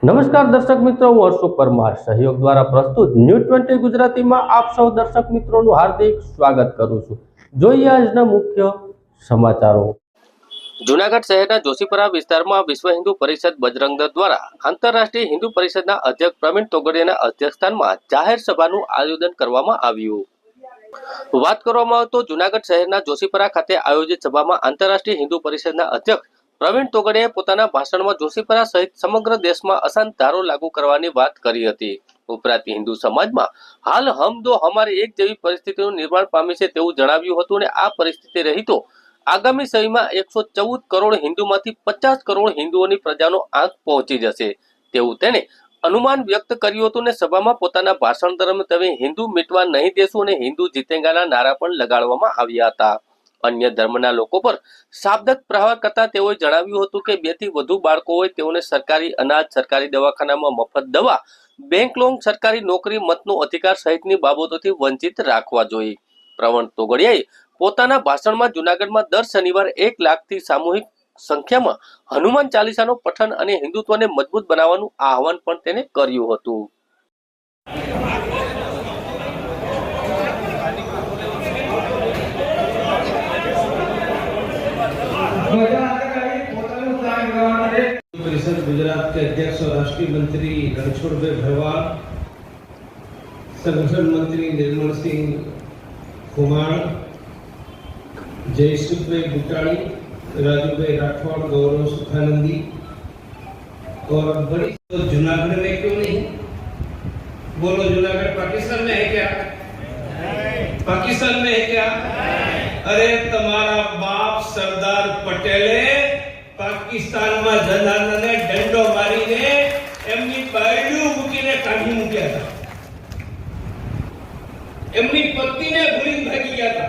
નમસ્કાર દર્શક મિત્રો, હું હર્ષ પરમાર સહયોગ દ્વારા પ્રસ્તુત ન્યૂઝ 20 ગુજરાતીમાં આપ સૌ દર્શક મિત્રોનું હાર્દિક સ્વાગત કરું છું। જોઈએ આજના મુખ્ય સમાચારો। જૂનાગઢ શહેરના જોશીપરા વિસ્તારમાં વિશ્વ હિન્દુ પરિષદ બજરંગ દળ દ્વારા આંતરરાષ્ટ્રીય હિન્દુ પરિષદના અધ્યક્ષ પ્રવીણ તોગડિયાના અધ્યક્ષસ્થાનમાં જાહેર સભાનું આયોજન કરવામાં આવ્યું। વાત કરવામાં આવે તો જૂનાગઢ શહેરના જોશીપરા ખાતે આયોજિત સભામાં આંતરરાષ્ટ્રીય હિન્દુ પરિષદના અધ્યક્ષ પ્રવીણ તોગડિયાએ પોતાના ભાષણમાં જોશીપરા સહિત સમગ્ર દેશમાં અશાંત ધારો લાગુ કરવાની વાત કરી હતી। ઉપરાંત હિન્દુ સમાજમાં હાલ હમ દો હમારે એક જેવી પરિસ્થિતિનું નિર્માણ પામી છે તેવું જણાવ્યું હતું અને આ પરિસ્થિતિ રહી તો આગામી સમયમાં 114 કરોડ હિન્દુમાંથી 50 કરોડ હિન્દુઓની પ્રજાનો આંક પહોંચી જશે તેવું તેણે અનુમાન વ્યક્ત કર્યું હતું અને સભામાં પોતાના ભાષણ દરમિયાન તમે હિન્દુ મિટવા નહીં દેશું અને હિન્દુ જીતેગાના નારા પણ લગાડવામાં આવ્યા હતા। અન્ય ધર્મના લોકો પર શાબ્દિક પ્રહાર કરતા તેઓએ જણાવ્યું હતું કે 2 થી વધુ બાળકો હોય તેઓને સરકારી અનાજ, સરકારી દવાખાનામાં મફત દવા, બેંક લોન, સરકારી નોકરી, મતનો અધિકાર સહિતની બાબતોથી વંચિત રાખવા જોઈએ। પ્રવીણ તોગડિયાએ પોતાના ભાષણમાં જૂનાગઢમાં દર શનિવારે 1 લાખથી સામૂહિક સંખ્યામાં હનુમાન ચાલીસાનો પઠન અને હિન્દુત્વને મજબૂત બનાવવાનું આહવાન પણ તેને કર્યું હતું। परिषद गुजरात के अध्यक्ष और राष्ट्रीय मंत्री रणछोड़भाई भरवाड़, संगठन मंत्री निर्मल सिंह खुमाण, जयसुखभाई बुटाणी, राजूभाई राठौड़, गौरव सुखानंदी और बड़ी तो जूनागढ़ में क्यों नहीं? बोलो, जूनागढ़ पाकिस्तान में है क्या? पाकिस्तान में है क्या? अरे तुम्हारा बाप सरदार पटेले पाकिस्तान में जनाने डंडो मारी ने एमनी बायडू मुकीने काढी मुक्या था। एमनी पत्नी ने भूली भागी गया था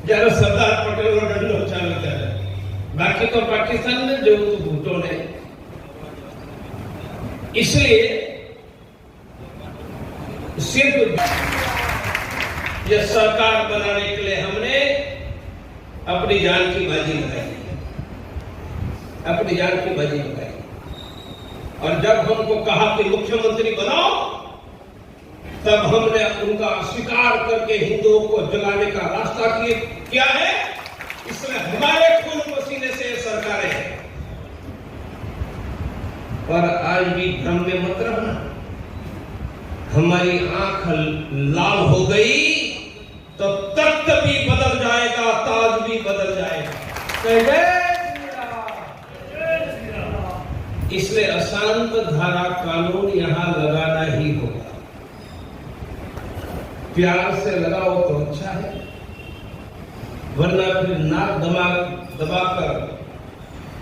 जरा सरदार पटेल नो डंडो चालू करे। बाकी तो पाकिस्तान में जो तो भूटो ने, इसलिए सिर्फ ये सरकार बनाने के लिए हमने अपनी जान की बाजी लगाई, अपनी जान की बाजी लगाई। और जब हमको कहा कि मुख्यमंत्री बनाओ, तब हमने उनका स्वीकार करके हिंदुओं को जगाने का रास्ता किया है। इसलिए हमारे खून पसीने से सरकारें हैं। पर आज भी भ्रम में मत रहना, हमारी आंख लाल हो गई तो तख्त भी बदल जाएगा, ताज भी बदल जाएगा। इसलिए अशांत धारा कानून यहाँ लगाना ही होगा। प्यार से लगाओ तो अच्छा है, वरना फिर नाक दबाकर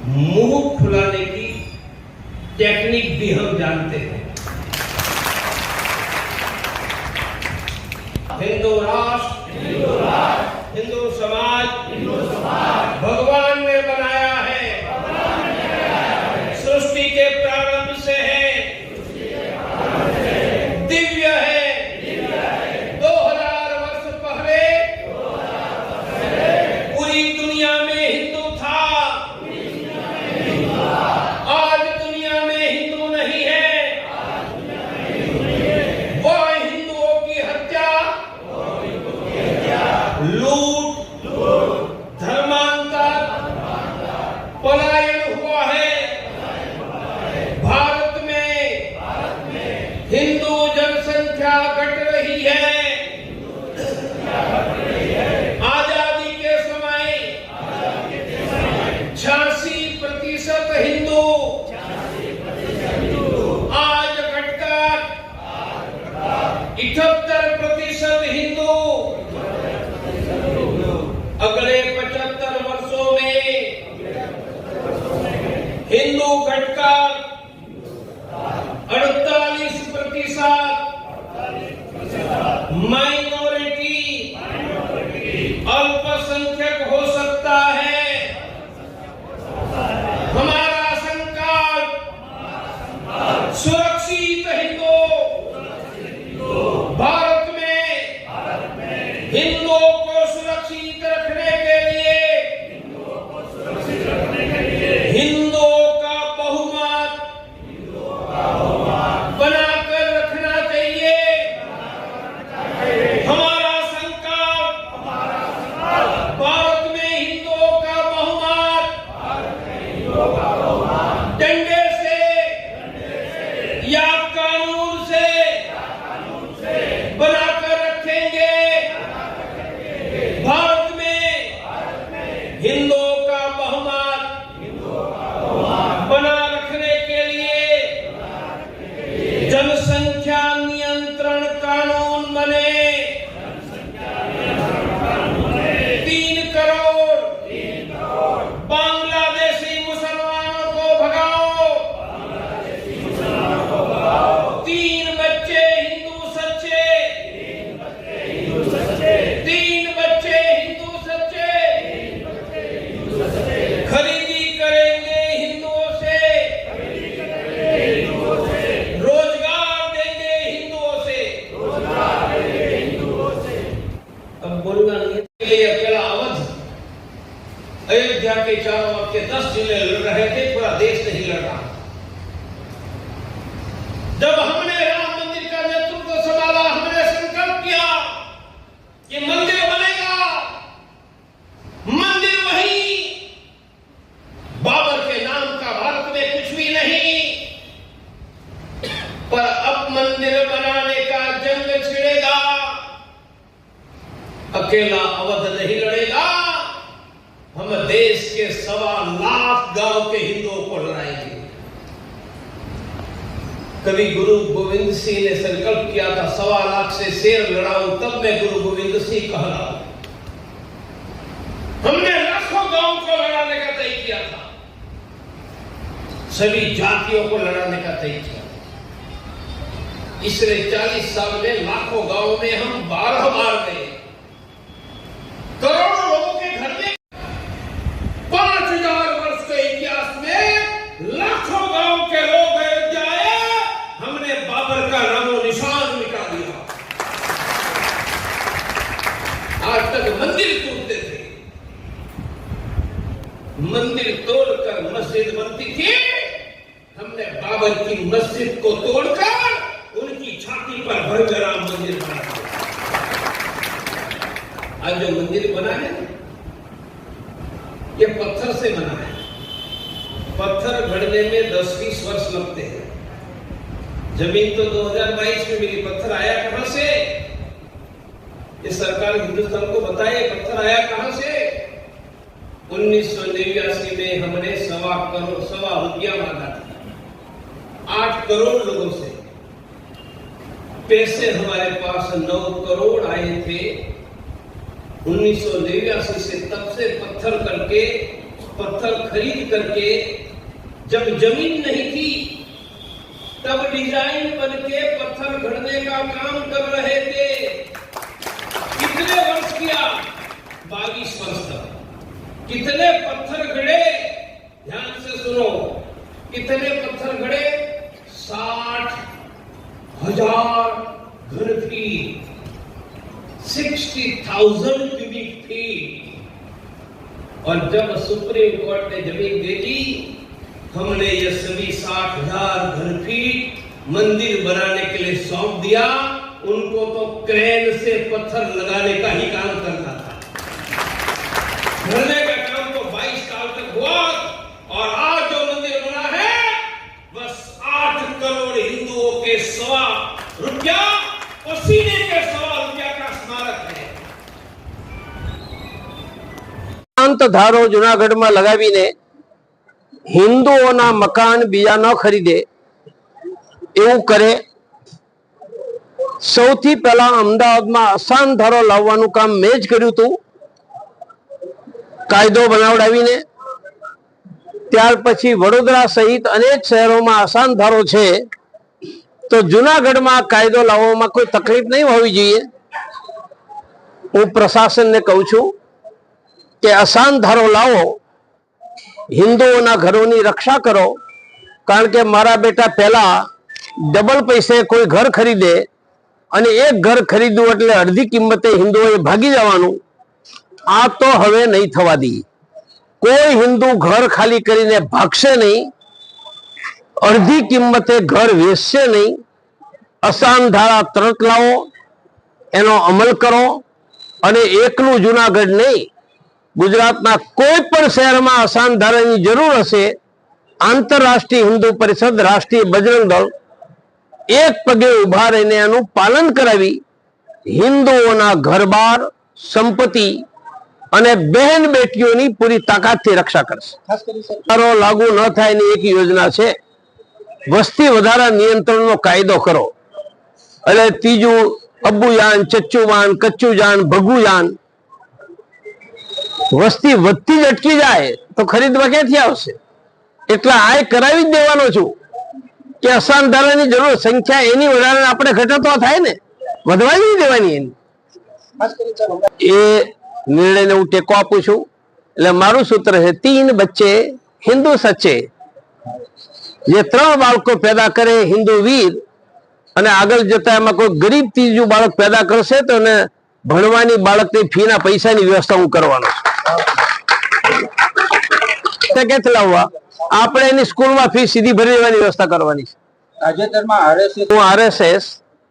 मुंह फुलाने की टेक्निक भी हम जानते हैं। हिंदू राष्ट्र, हिंदू समाज भगवान ने बनाया है, सृष्टि के प्रारंभ से है, दिव्य है। 2000 वर्ष पहले पूरी दुनिया में हिंदू था, आज दुनिया में हिंदू नहीं है। वो हिंदुओं की हत्या, लूट, धर्मांतर, पलायन हुआ है। भारत में हिंदू जनसंख्या घट रही है। आजादी के समय 86% हिंदू, आज घटकर 78% हिंदू। अगले 75 वर्षों में हिंदू घटकर 48%, माइनॉरिटी अल्पसंख्यक हो सकता है। हमारा संकल्प सुरक्षित हिंदू, भारत में हिंदुओं को सुरक्षित रखने के लिए हिंदुओं का बहुमत जब हमने राम मंदिर का नेतृत्व संभाला, हमने संकल्प किया कि मंदिर बनेगा। मंदिर वही, बाबर के नाम का भारत में कुछ भी नहीं, पर अब मंदिर बनाने का जंग छिड़ेगा। अकेला अवध नहीं लड़ेगा, हम देश के 1.25 लाख गांव के हिंदुओं को लड़ाएंगे। कभी गुरु गोविंद सिंह ने संकल्प किया था 1.25 लाख से शेर लड़ाऊं, तब मैं गुरु गोविंद सिंह कहलाऊं। हमने लाखों गांव को लड़ाने का तय किया था, सभी जातियों को लड़ाने का तय किया। पिछले 40 साल में लाखों गांव में हम 12 बार गए, करोड़ों लोगों के घर में 5000 वर्ष के इतिहास में लाखों गांव के लोग अयोध्या आए, हमने बाबर का नामो निशान मिटा दिया। आज तक मंदिर टूटते थे, मंदिर तोड़कर मस्जिद बनती थी, हमने बाबर की मस्जिद को तोड़कर उनकी छाती पर भव्य राम मंदिर बना दिया। आज जो मंदिर बना है ये पत्थर से बना है। पत्थर गढ़ने में 10-20 वर्ष लगते हैं। जमीन तो 2022 में मिली, पत्थर आया कहां से? ये सरकार हिंदुस्तान को बताए पत्थर आया कहां से? 1989 में हमने सवा रुपया मांगा था 8 करोड़ लोगों से। पैसे हमारे पास 9 करोड़ आए थे 1989 से। तब से पत्थर खरीद करके, जब जमीन नहीं थी तब डिजाइन बनके पत्थर गढ़ने का काम कर रहे थे। कितने वर्ष किया? 22 वर्ष तक। कितने पत्थर गढ़े? ध्यान से सुनो, कितने पत्थर गढ़े? 60,000 घन फीट, 60,000 क्यूबिक फीट। और जब सुप्रीम कोर्ट ने जमीन दे दी, हमने ये सभी 60,000 घन फीट मंदिर बनाने के लिए सौंप दिया। उनको तो क्रेन से पत्थर लगाने का ही काम करना था। भरने का काम तो 22 साल तक हुआ, और आज जो मंदिर बना है बस 8 करोड़ हिंदुओं के 1.25 रुपया पसीने के 1.25 रुपया का स्मारक है। ધારો જુનાગઢમાં લગાવીને હિન્દુઓના મકાન બીજા ન ખરીદે એવું કરે। સૌથી પહેલા અમદાવાદમાં અસાન ધારો લાવવાનું કામ મેં જ કર્યું હતું, કાયદો બનાવડાવીને। ત્યાર પછી વડોદરા સહિત અનેક શહેરોમાં અસાન ધારો છે, તો જુનાગઢમાં કાયદો લાવવામાં કોઈ તકલીફ નહીં હોવી જોઈએ। હું પ્રશાસનને કહું છું કે અસાન ધારો લાવો, હિન્દુઓના ઘરોની રક્ષા કરો। કારણ કે મારા બેટા પહેલા ડબલ પૈસે કોઈ ઘર ખરીદે અને એક ઘર ખરીદવું એટલે અડધી કિંમતે હિન્દુઓએ ભાગી જવાનું। આ તો હવે નહીં થવા દી। કોઈ હિન્દુ ઘર ખાલી કરીને ભાગશે નહીં, અડધી કિંમતે ઘર વેચશે નહીં। અસાન ધારા તરત લાવો, એનો અમલ કરો, અને એકલું જુનાગઢ નહીં, ગુજરાતના કોઈ પણ શહેરમાં અસાન ધારાની જરૂર હશે, આંતરરાષ્ટ્રીય હિન્દુ પરિષદ, રાષ્ટ્રીય બજરંગ દળ એક પગે ઉભા રહીને એનું પાલન કરાવી હિન્દુઓના ઘરબાર, સંપત્તિ અને બહેન બેટીઓની પૂરી તાકાતથી રક્ષા કરશે। લાગુ ન થાય એની એક યોજના છે, વસ્તી વધારા નિયંત્રણનો કાયદો કરો। એટલે ત્રીજું અબ્બુજાન, ચચ્ચુબાન, કચ્ચુજાન, ભગુજાન, વસ્તી વધતી જ અટકી જાય તો ખરીદવા ક્યાંથી આવશે? એટલે આ કરાવી જ દેવાનો છું કે અસાન ધારાની જરૂર, સંખ્યા એની વધારે આપણે ઘટતવા થાય ને, વધવા નહીં દેવાની એની। એ નિર્ણયને હું ટેકો આપું છું। એટલે મારું સૂત્ર છે 3 બચ્ચે હિન્દુ સચ્ચે। જે 3 બાળકો પેદા કરે હિન્દુ વીર, અને આગળ જતા એમાં કોઈ ગરીબ ત્રીજું બાળક પેદા કરશે તો એને ભણવાની બાળકની ફીના પૈસાની વ્યવસ્થા હું કરવાનો છું। ક્યાંથી લાવવા? આપણે એની સ્કૂલમાં ફી સીધી ભરી દેવાની વ્યવસ્થા કરવાની છે। તાજેતરમાં આરએસએસ હું આરએસએસ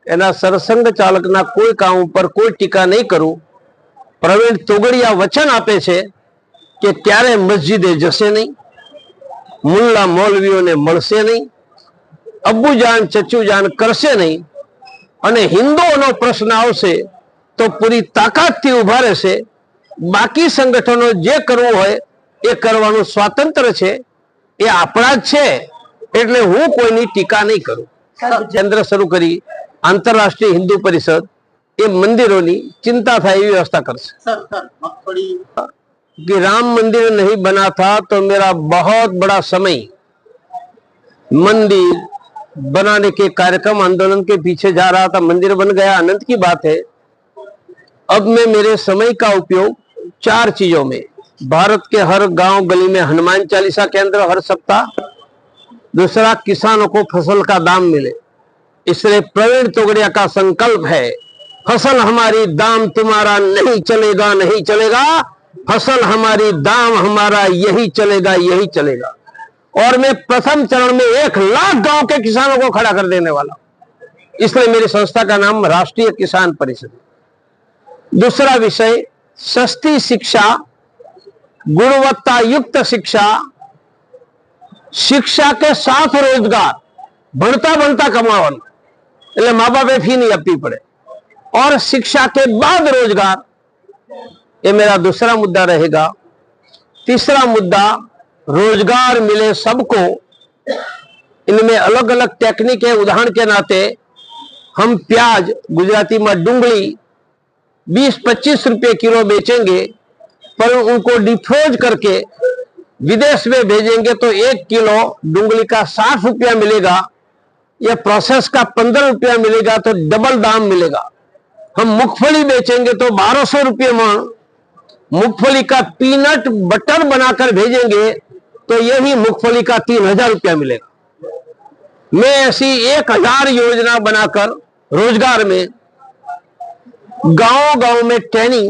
એના સરસંઘ ચાલકના કોઈ કામ ઉપર કોઈ ટીકા નહીં કરું. પ્રવીણ તોગડિયા વચન આપે છે કે ક્યારે મસ્જિદે જશે નહીં, મુલ્લા મૌલવીઓને મળશે નહીં, અબ્બુજાન ચચુજાન કરશે નહીં, અને હિન્દુઓનો પ્રશ્ન આવશે તો પૂરી તાકાતથી ઉભા રહેશે. બાકી સંગઠનો જે કરવું હોય એ કરવાનું સ્વાતંત્ર્ય છે, એ આપણા જ છે, એટલે હું કોઈની ટીકા નહીં કરું. કેન્દ્ર શરૂ કરી આંતરરાષ્ટ્રીય હિન્દુ પરિષદ એ મંદિરોની ચિંતા થાય એવી व्यवस्था કરશે. મગફળી कि राम मंदिर नहीं बना था तो मेरा बहुत बड़ा समय मंदिर बनाने के कार्यक्रम आंदोलन के पीछे जा रहा था. मंदिर बन गया, आनंद की बात है. अब मैं मेरे समय का उपयोग 4 चीजों में, भारत के हर गांव गली में हनुमान चालीसा केंद्र हर सप्ताह, दूसरा किसानों को फसल का दाम मिले, इसलिए प्रवीण तोगड़िया का संकल्प है फसल हमारी दाम तुम्हारा नहीं चलेगा, नहीं चलेगा, फसल हमारी दाम हमारा यही चलेगा, यही चलेगा. और मैं प्रथम चरण में 1 लाख गांव के किसानों को खड़ा कर देने वाला हूं. इसलिए मेरी संस्था का नाम राष्ट्रीय किसान परिषद. दूसरा विषय सस्ती शिक्षा, गुणवत्ता युक्त शिक्षा, शिक्षा के साथ रोजगार, भणता भणता कमाવાનું એટલે મા બાપે ફી નહીં આપવી પડે, और शिक्षा के बाद रोजगार, ये मेरा दूसरा मुद्दा रहेगा. तीसरा मुद्दा रोजगार मिले सबको. इनमें अलग अलग टेक्निक है. उदाहरण के नाते हम प्याज, गुजराती में डूंगली 20-25 रुपए किलो बेचेंगे, पर उनको डिफ्रोज करके विदेश में भेजेंगे तो 1 किलो डूंगली का 60 रुपया मिलेगा, या प्रोसेस का 15 रुपया मिलेगा, तो डबल दाम मिलेगा. हम मूंगफली बेचेंगे तो 1200 रुपये में मूंगफली का पीनट बटर बनाकर भेजेंगे तो यही मूंगफली का 3000 रुपया मिलेगा. मैं ऐसी 1000 योजना बनाकर रोजगार में, गांव गांव में ट्रेनिंग,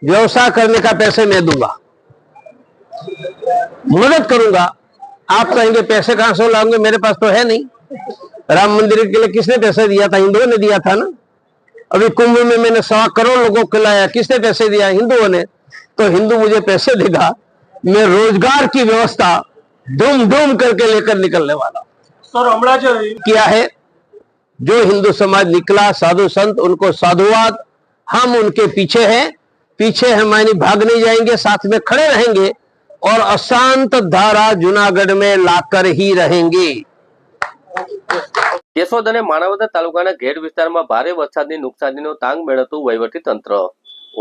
व्यवसाय करने का पैसे मैं दूंगा, मदद करूंगा. आप कहेंगे पैसे कहां से लाऊंगे, मेरे पास तो है नहीं. राम मंदिर के लिए किसने पैसे दिया था? हिंदुओं ने दिया था ना. अभी कुंभ में मैंने 1.25 करोड़ लोगों को लाया, किसने पैसे दिया? हिंदुओं ने. तो हिंदू मुझे पैसे देगा, मैं रोजगार की व्यवस्था धूम धूम करके लेकर निकलने वाला. સર હમણાં જ किया है जो हिंदू समाज निकला, साधु संत, उनको साधुवाद. हम उनके पीछे हैं, पीछे हमारी भाग नहीं जाएंगे, साथ में खड़े रहेंगे और अशांत धारा जूनागढ़ में लाकर ही रहेंगे. કેશોદ અને માણાવદર તાલુકાના ઘેડ વિસ્તારમાં ભારે વરસાદની નુકસાનીનો તાંગ મેળવતું વહીવટી તંત્ર.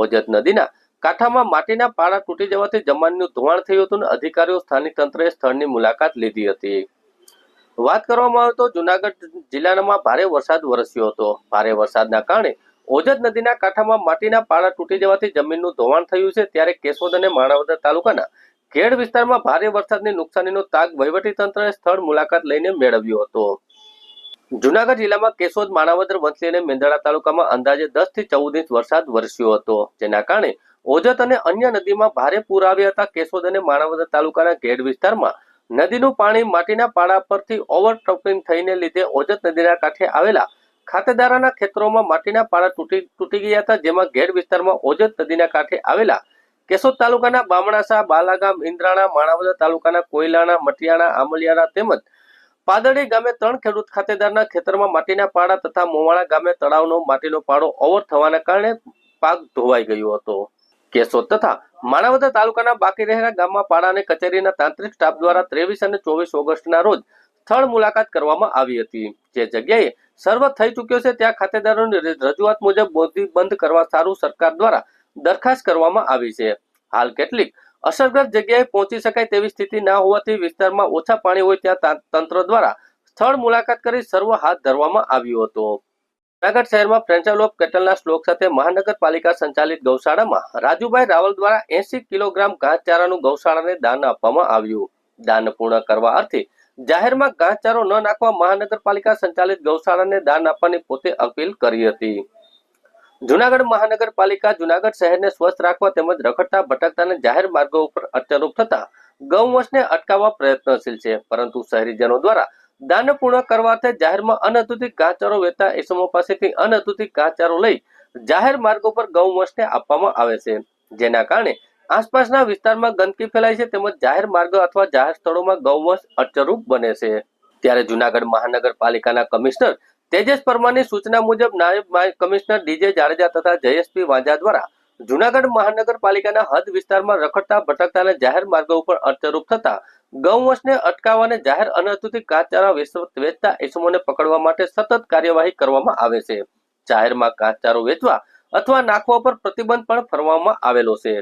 ઓજત નદીના કાંઠામાં માટીના પાળા તૂટી જવાથી જમીનનું ધોવાણ થયું હતું અને અધિકારીઓ સ્થાનિક તંત્રએ સ્થળની મુલાકાત લીધી હતી. વાત કરવામાં આવે તો જૂનાગઢ જિલ્લામાં ભારે વરસાદ વરસ્યો હતો. ભારે વરસાદના કારણે ઓજત નદીના કાંઠામાં માટીના પાળા તૂટી જવાથી જમીનનું ધોવાણ થયું છે. ત્યારે કેશોદ અને માણાવદર તાલુકાના ઘેડ વિસ્તારમાં ભારે વરસાદની નુકસાનીનો તાગ વહીવટી તંત્રએ સ્થળ મુલાકાત લઈને મેળવ્યો હતો. જૂનાગઢ જિલ્લામાં કેશોદ, માણાવદર, વંથલી અને મેંદરડા તાલુકામાં અંદાજે 10 થી 14 ઇંચ વરસાદ વરસ્યો હતો, જેના કારણે ઓજત અને અન્ય નદીમાં ભારે પૂર આવ્યા હતા. કેશોદ અને માણાવદર તાલુકાના ઘેડ વિસ્તારમાં નદીનું પાણી માટીના પાળા પરથી ઓવરટોપિંગ થઈને લીધે ઓજત નદીના કાંઠે આવેલા ખાતેદારોના ખેતરોમાં માટીના પાળા તૂટી ગયા હતા. જેમાં ઘેડ વિસ્તારમાં ઓજત નદીના કાંઠે આવેલા કેશોદ તાલુકાના બામણાસા, બાલાગામ, ઇન્દ્રાણા, માણાવદર તાલુકાના કોયલાણા, મટિયાણા, આમલિયારા તેમજ પાદડી ગામે 3 ખેડૂત ખાતેદારના ખેતરમાં માટીના પાળા તથા મોવાણા ગામે તળાવનો માટીનો પાળો ઓવર થવાના કારણે પાક ધોવાઈ ગયો હતો. કેશોદ તથા માણાવદર તાલુકાના બાકી રહેલા ગામમાં પાળા અને કચેરીના તાંત્રિક સ્ટાફ દ્વારા 23 અને 24 ઓગસ્ટના રોજ સ્થળ મુલાકાત કરવામાં આવી હતી. જે જગ્યાએ સર્વે થઈ ચૂક્યો છે ત્યાં ખાતેદારોની રજૂઆત મુજબ મોદી બંધ કરવા સારું સરકાર દ્વારા દરખાસ્ત કરવામાં આવી છે. હાલ કેટલીક અસરગ્રસ્ત જગ્યાએ પહોંચી શકાય તેવી સ્થિતિ ના હોવાથી વિસ્તારમાં ઓછા પાણી હોય ત્યાં તંત્ર દ્વારા સ્થળ મુલાકાત કરી સર્વે હાથ ધરવામાં આવ્યો હતો. જૂનાગઢ શહેરમાં પ્રિન્સિપલ ઓફ કેટલના શ્લોક સાથે મહાનગરપાલિકા સંચાલિત ગૌશાળામાં રાજુભાઈ રાવલ દ્વારા 80 કિલોગ્રામ ઘાસચારાનું ગૌશાળાને દાન આપવામાં આવ્યું. દાન પૂર્ણ કરવા અર્થે જાહેરમાં ઘાસચારો ન નાખવા મહાનગરપાલિકા સંચાલિત ગૌશાળાને દાન આપવાની પોતે અપીલ કરી હતી. જૂનાગઢ મહાનગરપાલિકા જૂનાગઢ શહેરને સ્વસ્થ રાખવા તેમજ રખડતા ભટકતાને જાહેર માર્ગો ઉપર અટરૂપ થતા ગૌવંશને અટકાવવા પ્રયત્નશીલ છે, પરંતુ શહેરીજનો દ્વારા દાન પૂર્ણ કરવા અર્થે જાહેરમાં અનધિકૃત ઘાસચારો વેચતા ઇસમો પાસેથી અનધિકૃત ઘાસચારો લઈ જાહેર માર્ગો પર ગૌવંશને આપવામાં આવે છે, જેના કારણે આસપાસના વિસ્તારમાં ગંદકી ફેલાય છે તેમજ જાહેર માર્ગો અથવા જાહેર સ્થળોમાં ગૌવંશ અડચણરૂપ બને છે। ત્યારે જૂનાગઢ મહાનગરપાલિકાના કમિશનર તેજસ પરમારની સૂચના મુજબ નાયબ કમિશનર ડીજે જાડેજા તથા જયેશપી વાંઝા દ્વારા જૂનાગઢ મહાનગરપાલિકાના હદ વિસ્તારમાં રખડતા ભટકતા અને જાહેર માર્ગો ઉપર અડચણરૂપ થતા ગૌવંશને અટકાવવા અને જાહેર અનધિકૃત ઘાસચારા વેચતા ઇસમોને પકડવા માટે સતત કાર્યવાહી કરવામાં આવે છે। જાહેરમાં ઘાસચારો વેચવા અથવા નાખવા પર પ્રતિબંધ પણ ફરવામાં આવેલો છે।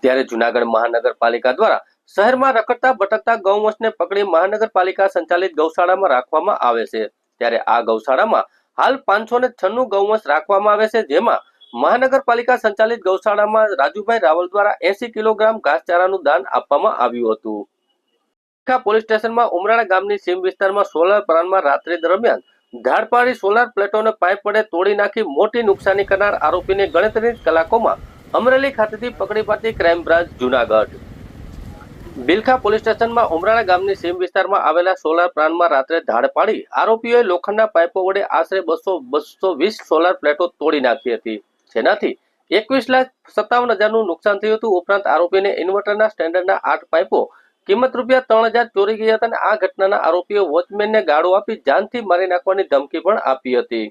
ત્યારે જૂનાગઢ મહાનગરપાલિકા દ્વારા શહેરમાં રખડતા ભટકતા ગૌવંશને પકડી મહાનગરપાલિકા સંચાલિત ગૌશાળામાં રાખવામાં આવે છે। ત્યારે આ ગૌશાળામાં હાલ 596 ગૌવંશ રાખવામાં આવે છે, જેમાં મહાનગરપાલિકા સંચાલિત ગૌશાળામાં રાજુભાઈ રાવલ દ્વારા 80 કિલોગ્રામ ઘાસચારાનું દાન આપવામાં આવ્યું હતું। પોલીસ સ્ટેશનમાં ઉમરાળા ગામની સીમ વિસ્તારમાં સોલાર પ્લાન્ટમાં રાત્રિ દરમિયાન ધાડ પાડી સોલાર પ્લેટોને પાઇપ વડે તોડી નાખી મોટી નુકસાની કરનાર આરોપીને ગણતરીની કલાકોમાં અમરેલી ખાતેથી પકડી પાડતી crime branch Junagadh. Bilkha police સ્ટેશનમાં ઉમરાળા ગામની સીમ વિસ્તારમાં આવેલા સોલાર પ્લાન્ટમાં રાત્રે ધાડ પાડી આરોપીઓએ લોખંડના પાઇપો વડે આશરે 220 સોલાર પ્લેટો તોડી નાખી હતી, જેનાથી 21,57,000નું નુકસાન થયું હતું। ઉપરાંત આરોપીને ઇન્વર્ટરના સ્ટેન્ડર્ડના 8 પાઇપો કિંમત રૂપિયા 3,000 ચોરી ગયા હતા અને આ ઘટનાના આરોપીઓ વોચમેનને ગાળો આપી જાનથી મારી નાખવાની ધમકી પણ આપી હતી।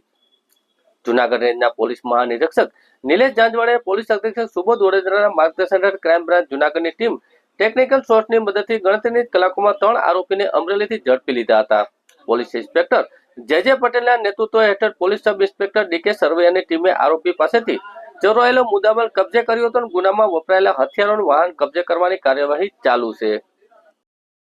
જૂનાગઢ રેન્જના પોલીસ મહાનિરીક્ષક નિલેશ જાંજવાડે પોલીસ અધિક્ષક સુબોધ વડોદરાના માર્ગદર્શન હેઠળ ક્રાઇમ બ્રાન્ચ જૂનાગઢની ટીમ ટેકનિકલ સોર્સની મદદથી ગણતરીની કલાકોમાં 3 આરોપીને અમરેલીથી ઝડપી લીધા હતા। પોલીસ ઇન્સ્પેક્ટર જે પટેલના નેતૃત્વ હેઠળ પોલીસ સબ ઇન્સ્પેક્ટર ડીકે સરવૈયાની ટીમે આરોપી પાસેથી ચોરાયેલો મુદ્દામાલ કબજે કર્યો હતો અને ગુનામાં વપરાયેલા હથિયારોનું વાહન કબજે કરવાની કાર્યવાહી ચાલુ છે।